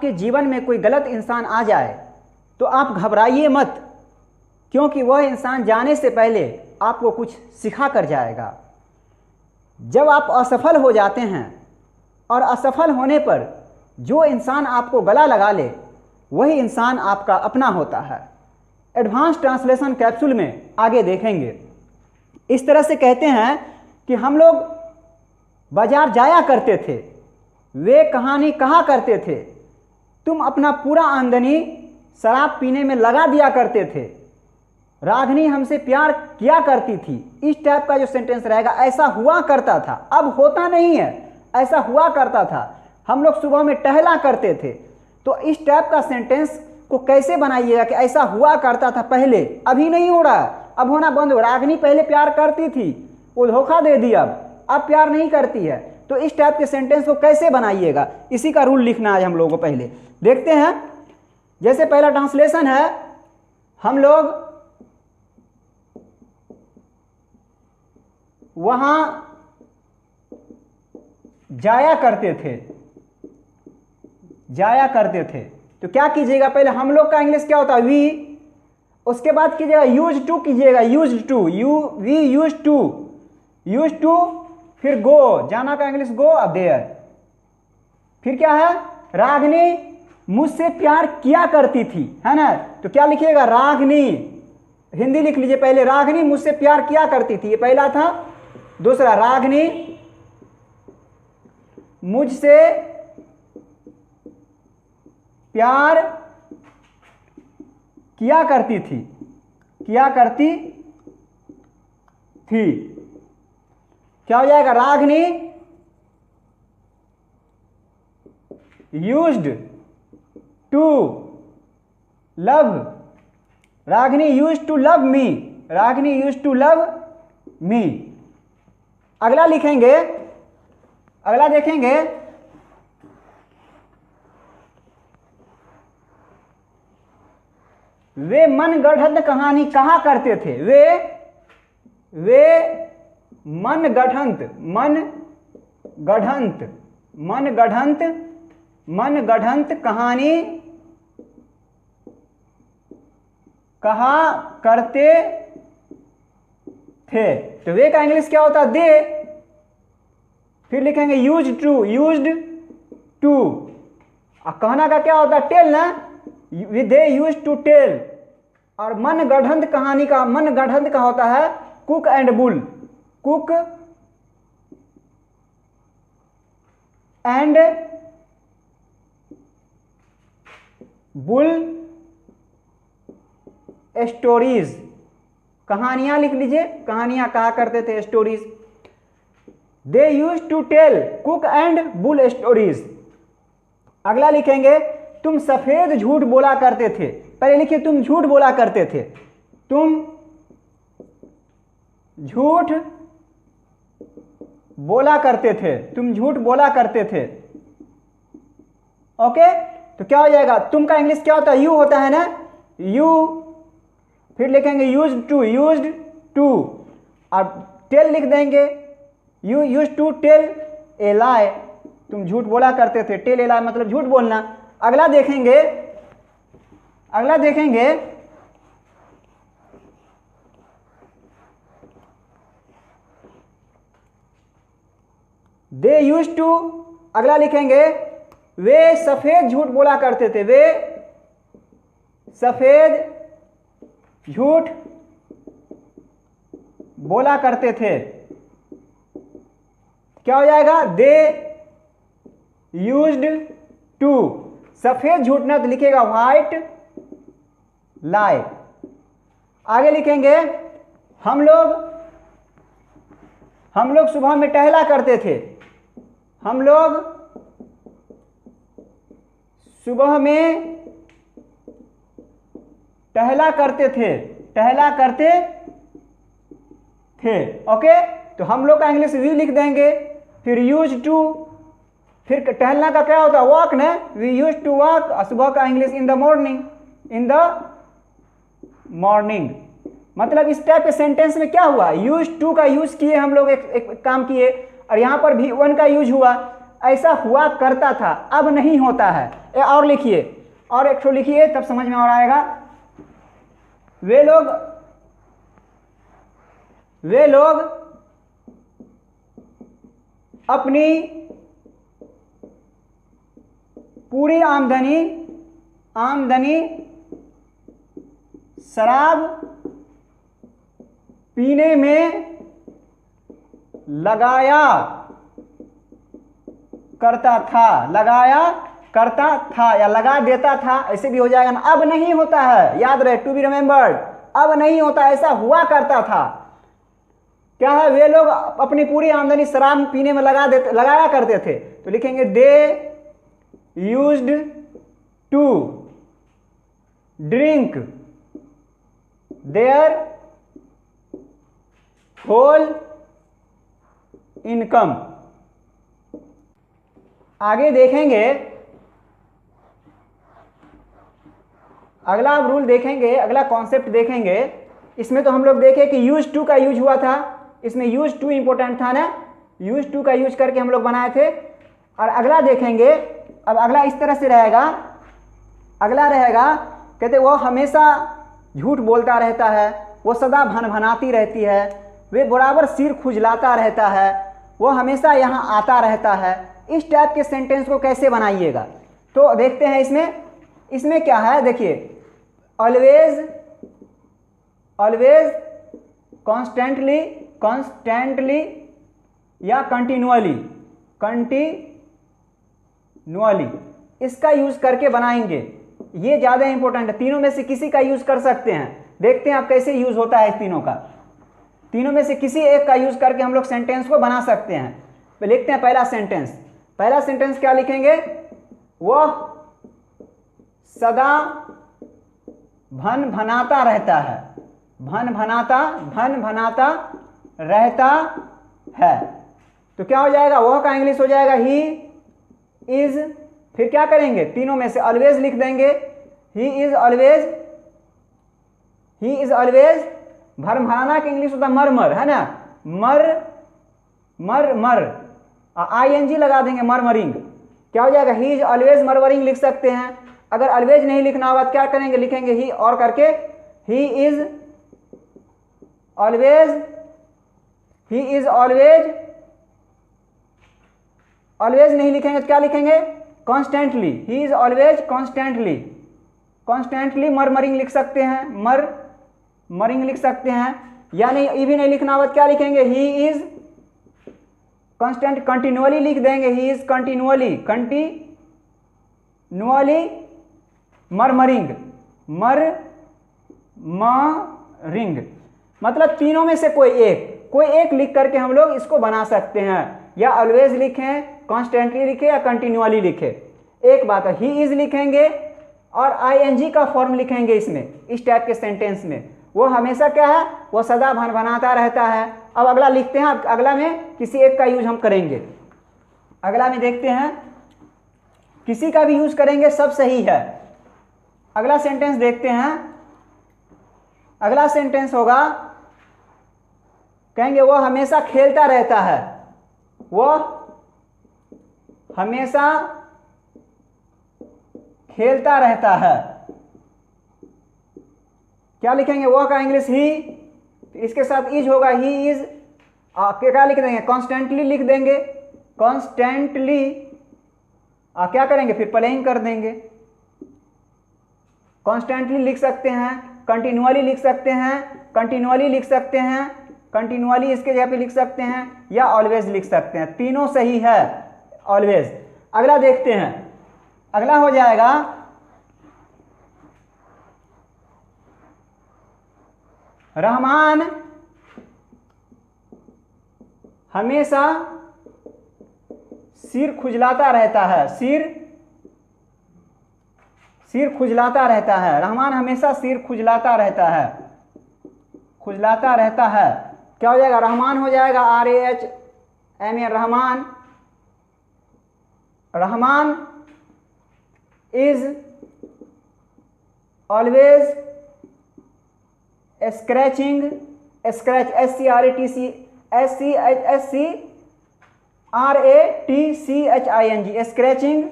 आपके जीवन में कोई गलत इंसान आ जाए तो आप घबराइए मत, क्योंकि वह इंसान जाने से पहले आपको कुछ सिखा कर जाएगा। जब आप असफल हो जाते हैं और असफल होने पर जो इंसान आपको गला लगा ले वही इंसान आपका अपना होता है। एडवांस ट्रांसलेशन कैप्सूल में आगे देखेंगे। इस तरह से कहते हैं कि हम लोग बाजार जाया करते थे, वे कहानी कहा करते थे, तुम अपना पूरा आमदनी शराब पीने में लगा दिया करते थे, रागिनी हमसे प्यार किया करती थी। इस टाइप का जो सेंटेंस रहेगा, ऐसा हुआ करता था, अब होता नहीं है, ऐसा हुआ करता था, हम लोग सुबह में टहला करते थे। तो इस टाइप का सेंटेंस को कैसे बनाइएगा कि ऐसा हुआ करता था पहले, अभी नहीं हो रहा, अब होना बंद हो। रागिनी पहले प्यार करती थी, वो धोखा दे दी, अब प्यार नहीं करती है। तो इस टाइप के सेंटेंस को कैसे बनाइएगा, इसी का रूल लिखना है हम लोगों को। पहले देखते हैं, जैसे पहला ट्रांसलेशन है, हम लोग वहां जाया करते थे, जाया करते थे। तो क्या कीजिएगा, पहले हम लोग का इंग्लिश क्या होता है, वी, उसके बाद कीजिएगा यूज टू कीजिएगा, use to, we use to, use to, फिर गो, जाना का इंग्लिश गो, अब देयर, फिर क्या है, रागिनी मुझसे प्यार किया करती थी, है ना। तो क्या लिखिएगा, रागिनी, हिंदी लिख लीजिए पहले, रागिनी मुझसे प्यार किया करती थी, ये पहला था। दूसरा, रागिनी मुझसे प्यार किया करती थी, किया करती थी। क्या हो जाएगा, Ragini used to love, Ragini used to love me, Ragini used to love me. अगला लिखेंगे, अगला देखेंगे, वे मनगढ़ंत कहानी कहा करते थे, वे मनगढ़ंत, मनगढ़ंत, मनगढ़ंत, मनगढ़ंत कहानी कहा करते थे। तो वे का इंग्लिश क्या होता है, दे, फिर लिखेंगे यूज्ड टू, यूज्ड टू। कहना का क्या होता है, टेल ना, दे यूज्ड टू टेल। और मनगढ़ंत कहानी का, मनगढ़ंत का होता है cook and bull, cook and bull stories, कहानियां लिख लीजिए, कहानियां कहा करते थे, stories. They use to tell cook and bull stories. अगला लिखेंगे, तुम सफेद झूठ बोला करते थे। पहले लिखिए, तुम झूठ बोला करते थे, तुम झूठ बोला करते थे, तुम झूठ बोला करते थे। ओके, तो क्या हो जाएगा, तुम का इंग्लिश क्या होता है, यू होता है ना, यू, फिर लिखेंगे यूज्ड टू, यूज्ड टू, और टेल लिख देंगे, you used to tell a lie, तुम झूठ बोला करते थे, टेल ए लाई मतलब झूठ बोलना। अगला देखेंगे, अगला देखेंगे, दे यूज्ड टू, अगला लिखेंगे, वे सफेद झूठ बोला करते थे, वे सफेद झूठ बोला करते थे। क्या हो जाएगा, दे यूज्ड टू, सफेद झूठ ना तो लिखेगा व्हाइट लाई। आगे लिखेंगे, हम लोग सुबह में टहला करते थे, हम लोग सुबह में टहला करते थे, टहला करते थे। ओके, तो हम लोग का इंग्लिश वी लिख देंगे, फिर यूज टू, फिर टहलना का क्या होता है, वॉक ना, वी यूज टू वॉक। सुबह का English in the morning, in the morning. मतलब इस टाइप के सेंटेंस में क्या हुआ, यूज टू का यूज किए हम लोग, एक काम किए, और यहां पर भी वन का यूज हुआ। ऐसा हुआ करता था, अब नहीं होता है। और लिखिए, और एक ठो लिखिए, तब समझ में और आएगा। वे लोग अपनी पूरी आमदनी शराब पीने में लगाया करता था या लगा देता था, ऐसे भी हो जाएगा ना। अब नहीं होता है, याद रहे, टू बी रिमेंबर्ड, अब नहीं होता, ऐसा हुआ करता था। क्या है? वे लोग अपनी पूरी आमदनी शराब पीने में लगाया करते थे। तो लिखेंगे they used to drink their whole income. आगे देखेंगे, अगला रूल देखेंगे, अगला कॉन्सेप्ट देखेंगे। इसमें तो हम लोग देखे कि यूज टू का यूज हुआ था, इसमें यूज टू इंपॉर्टेंट था ना, यूज टू का यूज करके हम लोग बनाए थे। और अगला देखेंगे, अब अगला इस तरह से रहेगा, अगला रहेगा, कहते वो हमेशा झूठ बोलता रहता है, वो सदा भनभनाती रहती है, वे बराबर सिर खुजलाता रहता है, वो हमेशा यहाँ आता रहता है। इस टाइप के सेंटेंस को कैसे बनाइएगा, तो देखते हैं। इसमें क्या है, देखिए, ऑलवेज, कॉन्स्टेंटली या कंटिन्यूअली, इसका यूज करके बनाएंगे। ये ज़्यादा इंपॉर्टेंट है, तीनों में से किसी का यूज कर सकते हैं। देखते हैं आप कैसे यूज होता है इस तीनों का। तीनों में से किसी एक का यूज करके हम लोग सेंटेंस को बना सकते हैं। तो लिखते हैं पहला सेंटेंस क्या लिखेंगे, वह सदा भनभनाता रहता है, भनभनाता रहता है। तो क्या हो जाएगा, वह का इंग्लिश हो जाएगा ही इज, फिर क्या करेंगे, तीनों में से ऑलवेज लिख देंगे, ही इज ऑलवेज। भनभनाना का इंग्लिश होता है मरमर, है ना, मर ING लगा देंगे, मरमरिंग। क्या हो जाएगा, ही इज ऑलवेज मरमरिंग लिख सकते हैं। अगर ऑलवेज नहीं लिखना होगा तो क्या करेंगे, लिखेंगे ही और करके, ही इज ऑलवेज नहीं लिखेंगे तो क्या लिखेंगे, constantly, he is always constantly murmuring लिख सकते हैं, मरिंग लिख सकते हैं। या नहीं, ये भी नहीं लिखना होगा क्या लिखेंगे, ही इज कंटिन्यूअली लिख देंगे, ही इज कंटिन्यूअली मरमरिंग, मतलब तीनों में से कोई एक लिख करके हम लोग इसको बना सकते हैं। या ऑलवेज लिखें, कॉन्स्टेंटली लिखे या कंटिन्यूअली लिखे, एक बात है। ही इज लिखेंगे और ING का फॉर्म लिखेंगे इसमें, इस टाइप के सेंटेंस में। वो हमेशा क्या है, वो सदा भनभनाता रहता है। अब अगला लिखते हैं, अगला में किसी एक का यूज हम करेंगे। अगला में देखते हैं, किसी का भी यूज करेंगे सब सही है। अगला सेंटेंस देखते हैं, अगला सेंटेंस होगा, कहेंगे वो हमेशा खेलता रहता है, वो हमेशा खेलता रहता है। क्या लिखेंगे, वो का इंग्लिश ही, इसके साथ इज होगा, ही इज। क्या लिख देंगे, कॉन्स्टेंटली लिख देंगे, कॉन्स्टेंटली। क्या करेंगे, फिर प्लेइंग कर देंगे। कॉन्स्टेंटली लिख सकते हैं, कंटिन्यूअली लिख सकते हैं, कंटिन्यूअली इसके जगह पे लिख सकते हैं, या ऑलवेज लिख सकते हैं। तीनों सही है, ऑलवेज। अगला देखते हैं, अगला हो जाएगा, रहमान हमेशा सिर खुजलाता रहता है, सिर खुजलाता रहता है। रहमान हमेशा सिर खुजलाता रहता है, क्या हो जाएगा, रहमान हो जाएगा RAHMAN, Rahman is always scratching, SCRATCHING, scratching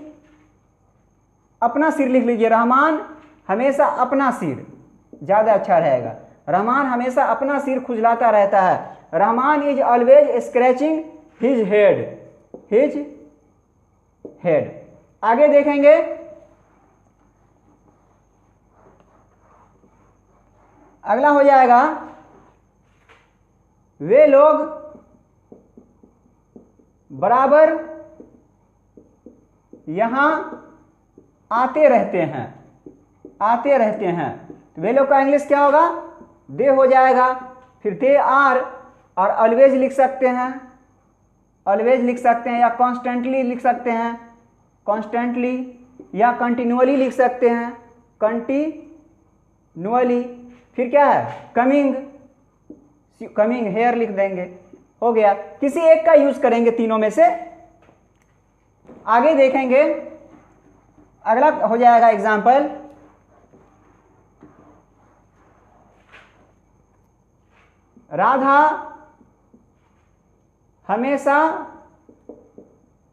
अपना सिर लिख लीजिए, रहमान हमेशा अपना सिर, ज़्यादा अच्छा रहेगा। रहमान हमेशा अपना सिर खुजलाता रहता है। Rahman is always scratching his head. आगे देखेंगे, अगला हो जाएगा, वे लोग बराबर यहां आते रहते हैं, तो वे लोग का इंग्लिश क्या होगा, दे हो जाएगा। फिर दे आर, और ऑलवेज लिख सकते हैं, या कॉन्स्टेंटली लिख सकते हैं, कॉन्स्टेंटली, या कंटिन्यूअली लिख सकते हैं, कंटिन्यूअली। फिर क्या है, कमिंग हेयर लिख देंगे, हो गया। किसी एक का यूज करेंगे तीनों में से। आगे देखेंगे, अगला हो जाएगा एग्जाम्पल, राधा हमेशा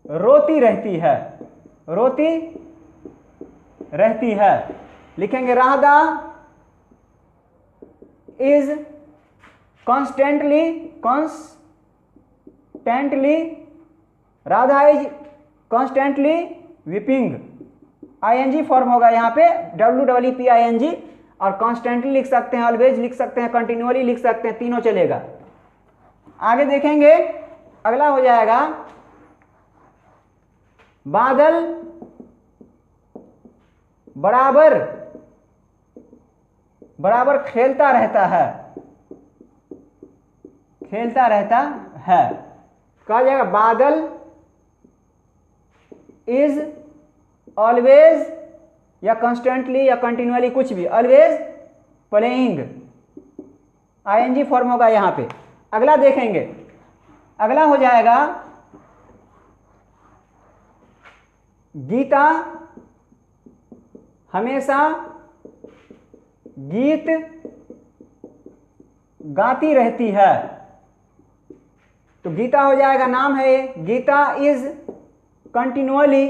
रोती रहती है, लिखेंगे Radha is constantly, Radha is constantly weeping, ING form होगा यहाँ पे, WEEPING, और कॉन्स्टेंटली लिख सकते हैं, ऑलवेज लिख सकते हैं, कंटिन्यूअली लिख सकते हैं, तीनों चलेगा। आगे देखेंगे, अगला हो जाएगा, बादल बराबर खेलता रहता है, कहा जाएगा बादल इज ऑलवेज, या कंस्टेंटली या कंटिन्यूअली, कुछ भी, ऑलवेज प्लेइंग, आईएनजी फॉर्म होगा यहां पे। अगला देखेंगे, अगला हो जाएगा, गीता हमेशा गीत गाती रहती है, तो गीता हो जाएगा, नाम है ये, Geeta is continuously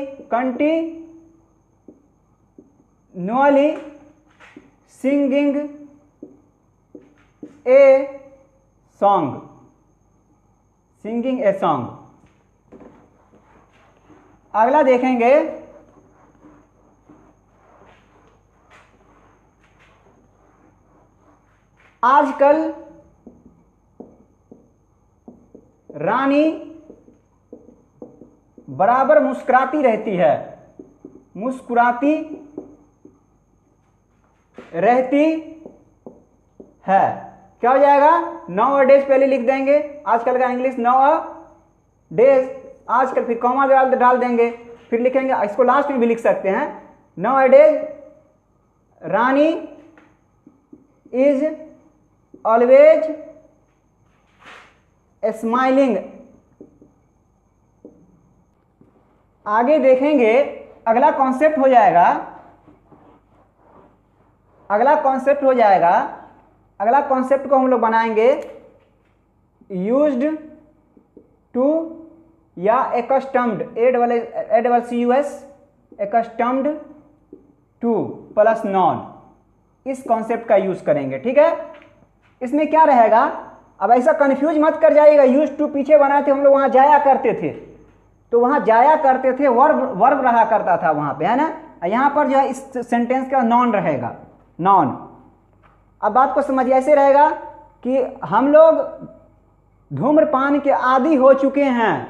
singing a song, अगला देखेंगे, आजकल रानी बराबर मुस्कुराती रहती है, क्या हो जाएगा, नाउ डेज पहले लिख देंगे, आजकल का इंग्लिश नाउ डेज, आजकल, फिर कॉमा डाल देंगे, फिर लिखेंगे, इसको लास्ट में भी लिख सकते हैं, now days Rani is always smiling. आगे देखेंगे, अगला कॉन्सेप्ट हो जाएगा, अगला कॉन्सेप्ट को हम लोग बनाएंगे यूज्ड टू या accustomed, ACCUS, accustomed two plus non, इस कॉन्सेप्ट का यूज करेंगे, ठीक है। इसमें क्या रहेगा, अब ऐसा कंफ्यूज मत कर जाइएगा, यूज्ड टू पीछे बनाए थे हम लोग, वहां जाया करते थे, तो वहां जाया करते थे, वर्ब रहा करता था वहां पे, है ना। यहां पर जो है इस सेंटेंस का नॉन रहेगा, नॉन। अब बात को समझिए, ऐसे रहेगा कि हम लोग धूम्रपान के आदी हो चुके हैं,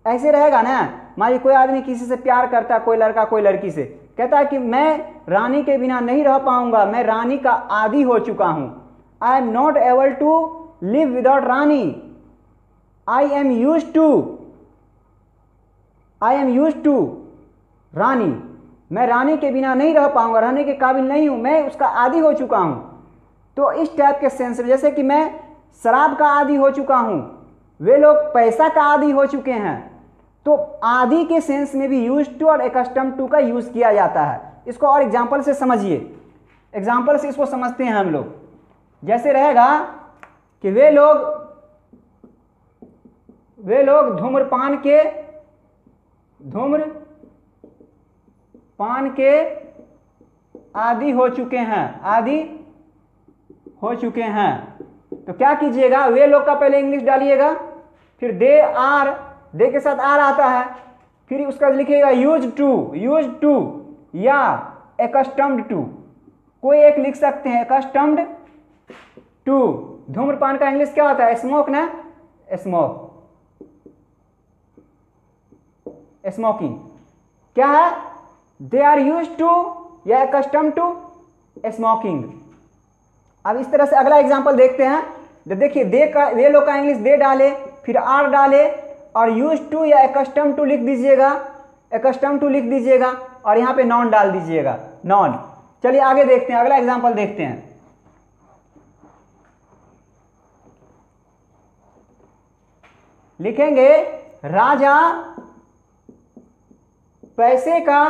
ऐसे रहेगा ना। मान लीजिए कोई आदमी किसी से प्यार करता है, कोई लड़का कोई लड़की से, कहता है कि मैं रानी के बिना नहीं रह पाऊंगा, मैं रानी का आदी हो चुका हूं, I am not able to live without Rani, I am used to Rani, मैं रानी के बिना नहीं रह पाऊंगा, रहने के काबिल नहीं हूं, मैं उसका आदी हो चुका हूं। तो इस टाइप के सेंस में, जैसे कि मैं शराब का आदी हो चुका हूं, वे लोग पैसा का आदी हो चुके हैं, तो आदि के सेंस में भी यूज्ड टू और एकस्टम टू का यूज किया जाता है। इसको और एग्जांपल से समझिए, एग्जांपल से इसको समझते हैं हम लोग। जैसे रहेगा कि वे पान के आदी हो चुके हैं, आदि हो चुके हैं। तो क्या कीजिएगा, वे लोग का पहले इंग्लिश डालिएगा, फिर दे आर, दे के साथ आर आता है, फिर उसका लिखिएगा यूज टू या एकस्टम्ड टू, कोई एक लिख सकते हैं, एकस्टम्ड टू। धूम्रपान का इंग्लिश क्या होता है, स्मोक ना, स्मोक, स्मोकिंग। क्या है, दे आर यूज टू या एकस्टम्ड टू स्मोकिंग। अब इस तरह से अगला एग्जांपल देखते हैं। देखिए दे का, वे लोग का इंग्लिश दे डाले, फिर आर डाले और यूज टू या एकस्टम टू लिख दीजिएगा, एकस्टम टू लिख दीजिएगा और यहाँ पे नॉन डाल दीजिएगा, नॉन। चलिए आगे देखते हैं, अगला एग्जांपल देखते हैं। लिखेंगे राजा पैसे का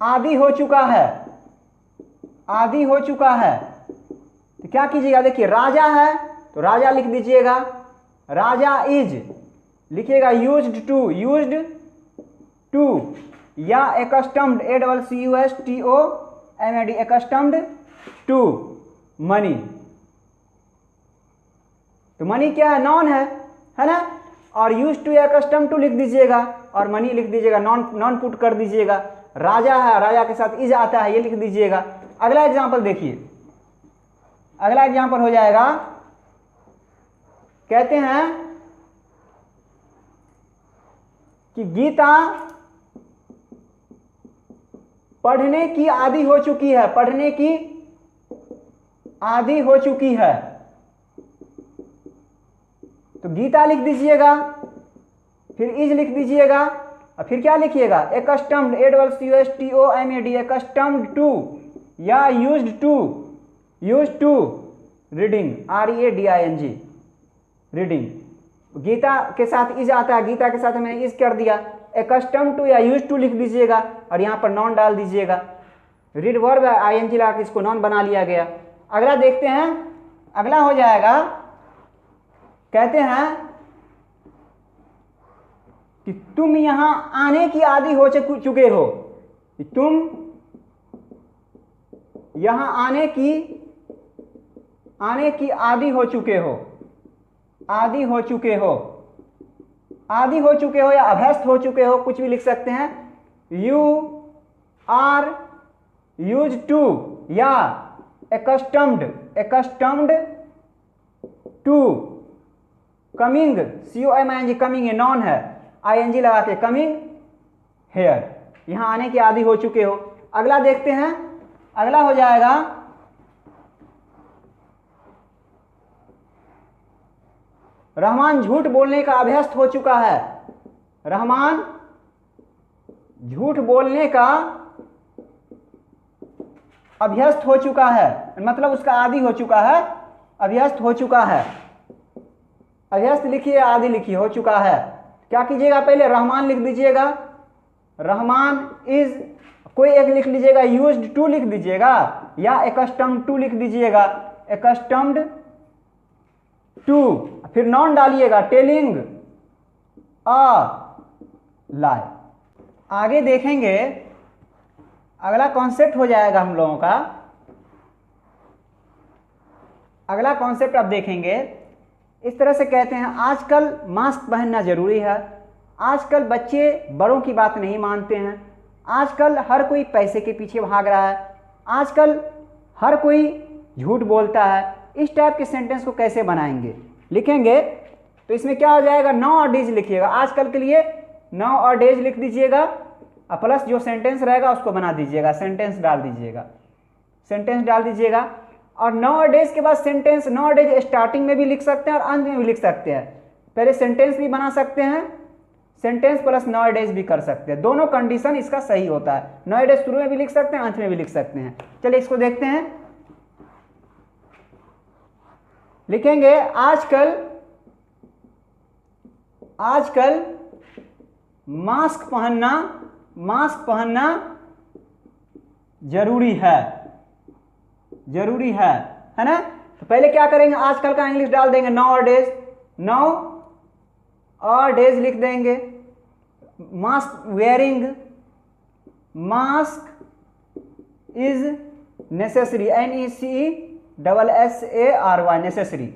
आदी हो चुका है, आदी हो चुका है। तो क्या कीजिएगा, देखिए राजा है तो राजा लिख दीजिएगा, राजा इज लिखिएगा यूज्ड टू या accustomed, ACCUSTOMAD, accustomed to money. तो मनी क्या है, नॉन है ना, और यूज टू या एकस्टम टू लिख दीजिएगा और मनी लिख दीजिएगा, नॉन पुट कर दीजिएगा। राजा है, राजा के साथ इज आता है, ये लिख दीजिएगा। अगला एग्जांपल देखिए, अगला एग्जांपल हो जाएगा, कहते हैं कि गीता पढ़ने की आदी हो चुकी है, पढ़ने की आदी हो चुकी है। तो गीता लिख दीजिएगा, फिर इज लिख दीजिएगा और फिर क्या लिखिएगा, एकस्टम्ड, ACCUSTOMAD, एकस्टम्ड टू या use to reading, READING, reading. Geeta के साथ इज आता है, गीता के साथ मैंने इज कर दिया, एकस्टम टू या यूज टू लिख दीजिएगा और यहाँ पर नॉन डाल दीजिएगा। रीड वर्ब है, ING लगा के इसको नॉन बना लिया गया। अगला देखते हैं, अगला हो जाएगा, कहते हैं कि तुम यहां आने की आदी हो चुके हो, तुम यहां आने की आदी हो चुके हो, आदी हो चुके हो, आदी हो चुके हो या अभ्यस्त हो चुके हो, कुछ भी लिख सकते हैं। यू आर यूज टू या accustomed to coming, COMING, coming ये नॉन है, ING लगा के कमिंग हेयर, यहां आने की आदी हो चुके हो। अगला देखते हैं, अगला हो जाएगा, रहमान झूठ बोलने का अभ्यस्त हो चुका है, रहमान झूठ बोलने का अभ्यस्त हो चुका है, मतलब उसका आदी हो चुका है, अभ्यस्त हो चुका है। अभ्यस्त लिखिए, आदि लिखिए, हो चुका है। क्या कीजिएगा, पहले रहमान लिख दीजिएगा, रहमान इज, कोई एक लिख लीजिएगा, यूज्ड टू लिख दीजिएगा या एकस्टम्ड टू लिख दीजिएगा, एकस्टम्ड टू, फिर नॉन डालिएगा, टेलिंग अ लाई। आगे देखेंगे, अगला कॉन्सेप्ट हो जाएगा हम लोगों का, अगला कॉन्सेप्ट आप देखेंगे। इस तरह से कहते हैं, आजकल मास्क पहनना जरूरी है, आजकल बच्चे बड़ों की बात नहीं मानते हैं, आजकल हर कोई पैसे के पीछे भाग रहा है, आजकल हर कोई झूठ बोलता है। इस टाइप के सेंटेंस को कैसे बनाएंगे, लिखेंगे तो इसमें क्या हो जाएगा, नाउ और डेज लिखिएगा, आजकल के लिए नाउ और डेज लिख दीजिएगा और प्लस जो सेंटेंस रहेगा उसको बना दीजिएगा, सेंटेंस डाल दीजिएगा, सेंटेंस डाल दीजिएगा। और नाउ डेज के बाद सेंटेंस, नाउ डेज स्टार्टिंग में भी लिख सकते हैं और अंत में भी लिख सकते हैं, पहले सेंटेंस भी बना सकते हैं, सेंटेंस प्लस नाउ डेज भी कर सकते हैं, दोनों कंडीशन इसका सही होता है। नाउ डेज शुरू में भी लिख सकते हैं, अंत में भी लिख सकते हैं। चलिए इसको देखते हैं, लिखेंगे आजकल, आजकल मास्क पहनना जरूरी है, जरूरी है ना। तो पहले क्या करेंगे, आजकल का इंग्लिश डाल देंगे, नाउ और डेज, नाउ और डेज लिख देंगे, mask wearing, mask is necessary, NECESSARY, necessary.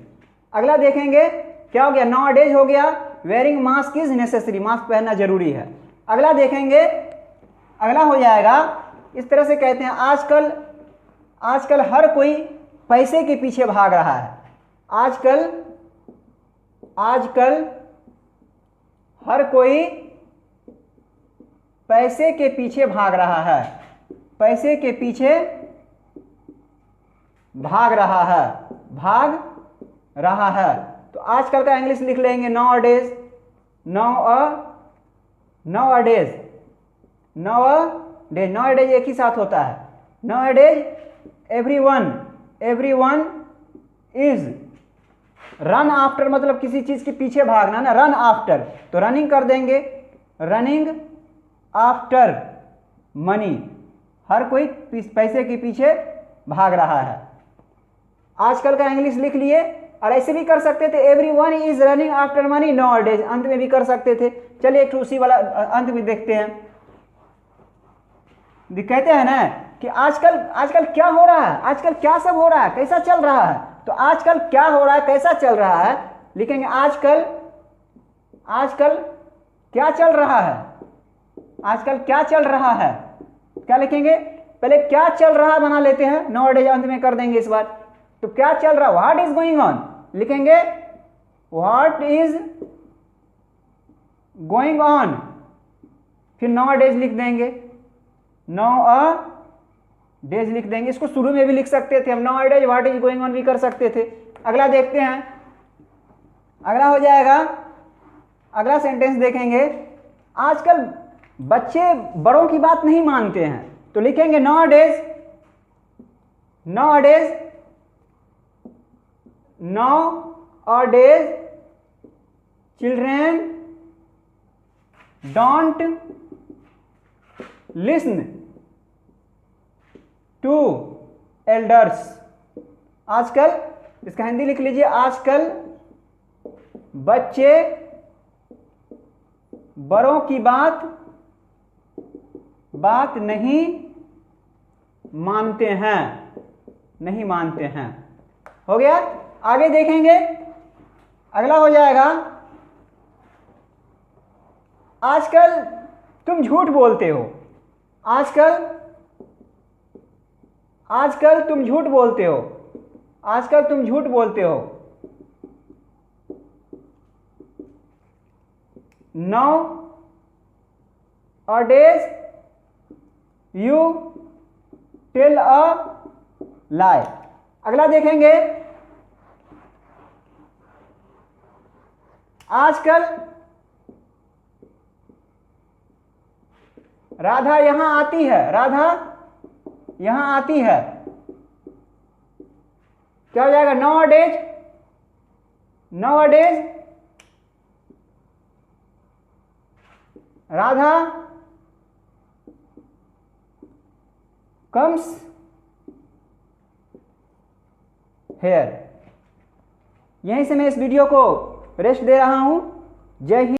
अगला देखेंगे क्या हो गया, नाउ डेज हो गया, wearing mask is necessary, mask पहनना जरूरी है। अगला देखेंगे, अगला हो जाएगा, इस तरह से कहते हैं आजकल हर कोई पैसे के पीछे भाग रहा है। आजकल हर कोई पैसे के पीछे भाग रहा है, पैसे के पीछे भाग रहा है। तो आजकल का इंग्लिश लिख लेंगे nowadays, nowadays एक ही साथ होता है। nowadays everyone is, run after मतलब किसी चीज के पीछे भागना ना, रन आफ्टर, तो रनिंग कर देंगे, रनिंग आफ्टर मनी, हर कोई पैसे के पीछे भाग रहा है। आजकल का इंग्लिश लिख लिए, और ऐसे भी कर सकते थे, everyone is running after money nowadays, अंत में भी कर सकते थे। चलिए एक उसी वाला अंत में देखते हैं। कहते हैं ना कि आजकल क्या हो रहा है, आजकल क्या सब हो रहा है, कैसा चल रहा है। तो आजकल क्या हो रहा है, कैसा चल रहा है, लिखेंगे आजकल क्या चल रहा है, आजकल क्या चल रहा है, क्या लिखेंगे, पहले क्या चल रहा है बना लेते हैं, नाउअडेज अंत में कर देंगे इस बार। तो क्या चल रहा है, व्हाट इज गोइंग ऑन, लिखेंगे व्हाट इज गोइंग ऑन, फिर नाउअडेज लिख देंगे, नाउअडेज लिख देंगे। इसको शुरू में भी लिख सकते थे हम, nowadays what is going on भी कर सकते थे। अगला देखते हैं, अगला हो जाएगा, अगला सेंटेंस देखेंगे, आजकल बच्चे बड़ों की बात नहीं मानते हैं, तो लिखेंगे nowadays children don't listen to elders. आजकल, इसका हिंदी लिख लीजिए, आजकल बच्चे बड़ों की बात नहीं मानते हैं। हो गया। आगे देखेंगे, अगला हो जाएगा, आजकल तुम झूठ बोलते हो, आजकल तुम झूठ बोलते हो, आजकल तुम झूठ बोलते हो। nowadays you tell a lie। अगला देखेंगे, आजकल राधा यहां आती है, राधा यहां आती है, क्या हो जाएगा, nowadays राधा comes here। यहीं से मैं इस वीडियो को रेस्ट दे रहा हूं। जय हिंद।